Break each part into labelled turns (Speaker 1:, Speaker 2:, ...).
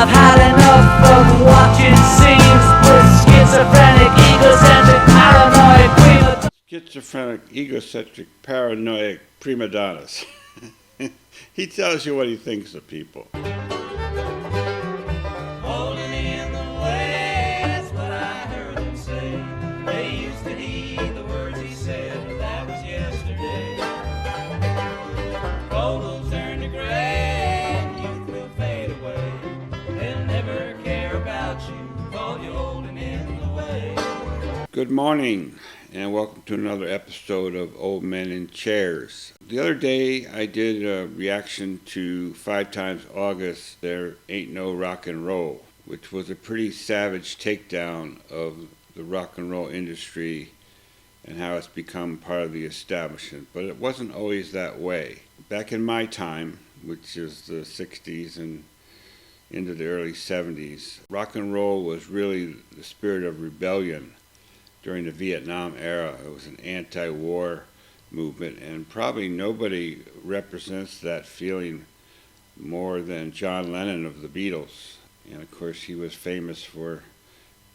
Speaker 1: I've had enough of watching scenes with schizophrenic, egocentric, paranoid prima donnas. He tells you what he thinks of people.
Speaker 2: Holding in the way, that's what I heard him say. They used to heed the words he said, but that was yesterday. Gold will turn to gray, and youth will fade away. They'll never care about you, call you holding in the way.
Speaker 3: Good morning, and welcome to another episode of Old Men in Chairs. The other day I did a reaction to 5 Times August, There Ain't No Rock and Roll, which was a pretty savage takedown of the rock and roll industry and how it's become part of the establishment. But it wasn't always that way. Back in my time, which is the 60s and into the early 70s, rock and roll was really the spirit of rebellion. During the Vietnam era, it was an anti-war movement, and probably nobody represents that feeling more than John Lennon of the Beatles. And of course, he was famous for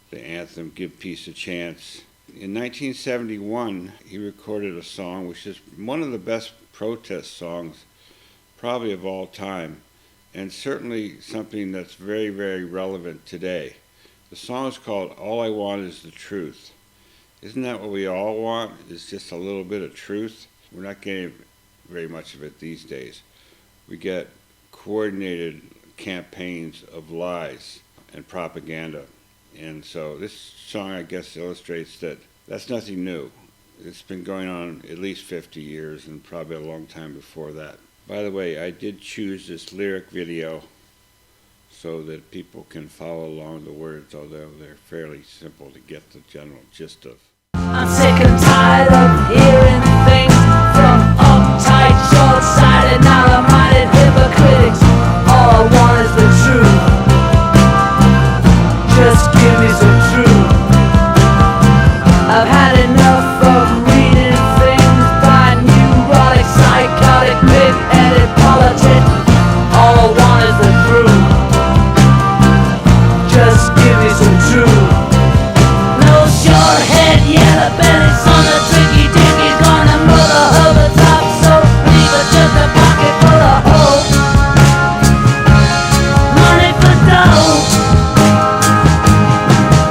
Speaker 3: the anthem, Give Peace a Chance. In 1971, he recorded a song which is one of the best protest songs probably of all time, and certainly something that's very, very relevant today. The song is called All I Want Is the Truth. Isn't that what we all want? Is just a little bit of truth? We're not getting very much of it these days. We get coordinated campaigns of lies and propaganda. And so this song, I guess, illustrates that that's nothing new. It's been going on at least 50 years and probably a long time before that. By the way, I did choose this lyric video so that people can follow along the words, although they're fairly simple to get the general gist of.
Speaker 1: I'm sick and tired of hearing things from uptight, short-sighted, narrow-minded hypocrites. All I want is the truth. Just give me some truth. I've had enough of reading things by neurotic, psychotic, big-headed politics. All I want is the truth. Just give me some truth. No short head, yellow bellies on the tricky dickies, gonna mother over top, so leave it just a pocket full of hope. Money for dough,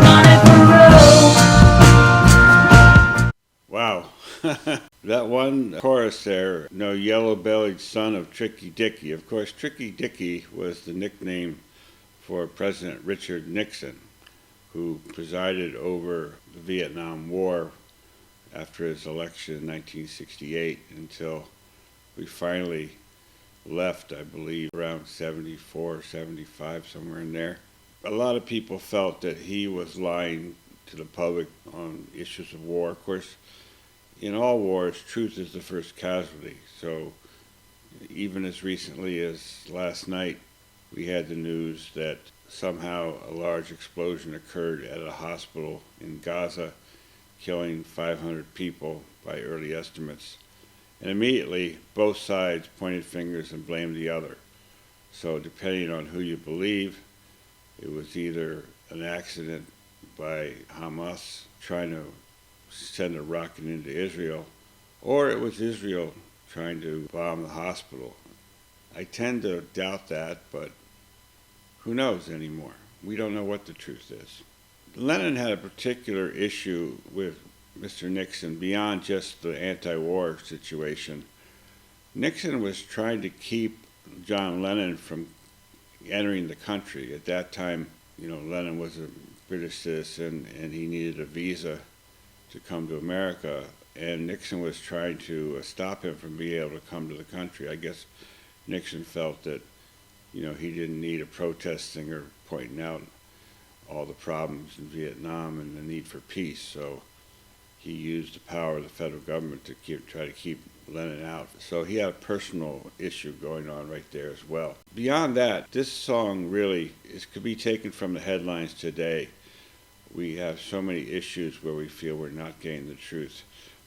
Speaker 1: money for road.
Speaker 3: Wow. That one chorus there, no yellow-bellied son of Tricky Dicky. Of course, Tricky Dicky was the nickname for President Richard Nixon, who presided over the Vietnam War after his election in 1968 until we finally left, I believe, around 74, 75, somewhere in there. A lot of people felt that he was lying to the public on issues of war. Of course, in all wars, truth is the first casualty. So even as recently as last night, we had the news that somehow a large explosion occurred at a hospital in Gaza, killing 500 people by early estimates. And immediately, both sides pointed fingers and blamed the other. So depending on who you believe, it was either an accident by Hamas trying to send a rocket into Israel, or it was Israel trying to bomb the hospital. I tend to doubt that, but who knows anymore? We don't know what the truth is. Lennon had a particular issue with Mr. Nixon beyond just the anti-war situation. Nixon was trying to keep John Lennon from entering the country. At that time, Lennon was a British citizen and he needed a visa to come to America, and Nixon was trying to stop him from being able to come to the country. I guess Nixon felt that he didn't need a protest singer pointing out all the problems in Vietnam and the need for peace. So he used the power of the federal government to try to keep Lennon out. So he had a personal issue going on right there as well. Beyond that, this song really could be taken from the headlines today. We have so many issues where we feel we're not getting the truth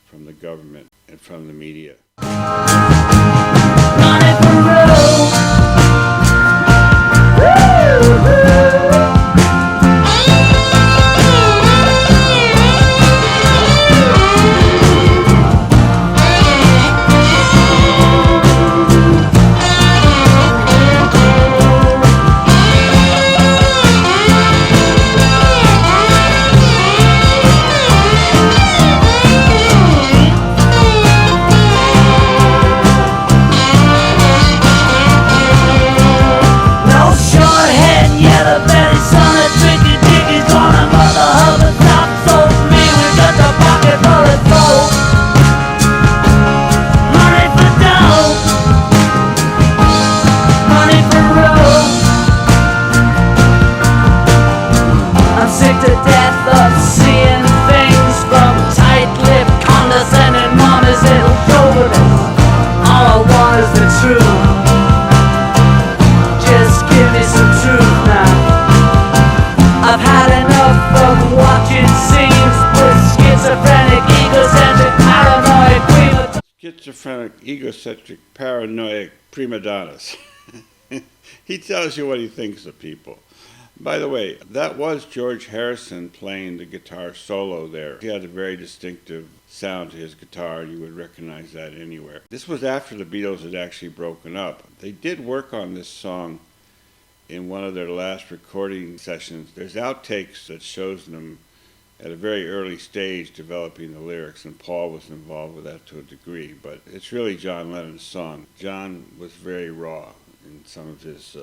Speaker 3: from the government and from the media.
Speaker 1: Money for road. Woo! yellow belly son of tricky dickies gonna mother of a top sold me with just a pocket full of gold. Money for dough, money for road. I'm sick to death of seeing things from tight-lipped condescending mamas that'll go with us. All I want is the truth. Just give me some truth now. I've had enough of watching scenes with schizophrenic, egocentric, paranoid prima.
Speaker 3: Schizophrenic, egocentric, paranoid prima donnas. He tells you what he thinks of people. By the way, that was George Harrison playing the guitar solo there. He had a very distinctive sound to his guitar. You would recognize that anywhere. This was after the Beatles had actually broken up. They did work on this song in one of their last recording sessions. There's outtakes that shows them at a very early stage developing the lyrics, and Paul was involved with that to a degree, but it's really John Lennon's song. John was very raw in some of his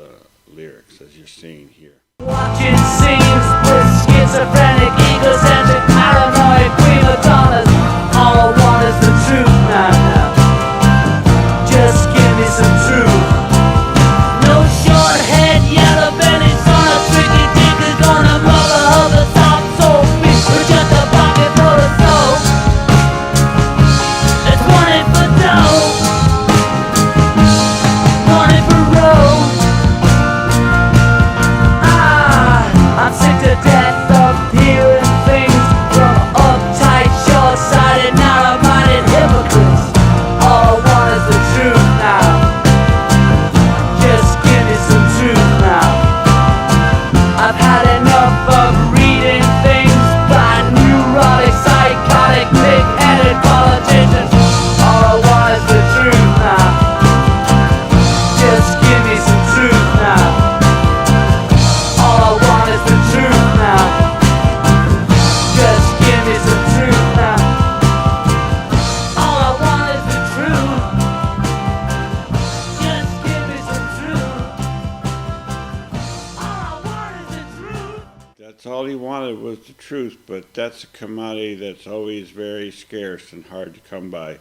Speaker 3: lyrics, as you're seeing here.
Speaker 1: Watching scenes with schizophrenic, egocentric, paranoid prima donnas. All I want is the truth now. Just give me some truth. No short head, yellow belly, son of tricky dick is gonna mother of the top soul beat with just a pocket full of soap. It's money for dough, money for road. I'm sick to death of hearing things from uptight, short-sighted, narrow-minded hypocrites. All I want is the truth now. Just give me some truth now. I've had enough of reading things by neurotic, psychotic, pig-headed politicians. All I want is the truth now. Just give me some truth now. All I want is the truth now. Just give me some truth now. All I want is the truth. Just give me some truth. All I want is the truth.
Speaker 3: That's all he wanted was the truth, but that's a commodity that's always very scarce and hard to come by,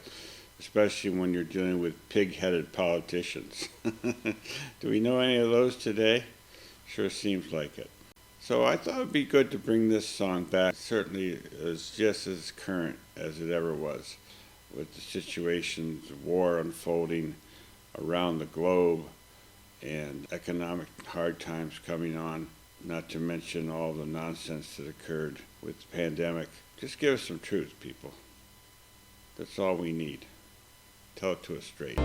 Speaker 3: especially when you're dealing with pig-headed politicians. Do we know any of those today? Sure seems like it. So I thought it'd be good to bring this song back. It certainly is just as current as it ever was, with the situations of war unfolding around the globe and economic hard times coming on, not to mention all the nonsense that occurred with the pandemic. Just give us some truth, people. That's all we need. Tell it to us straight.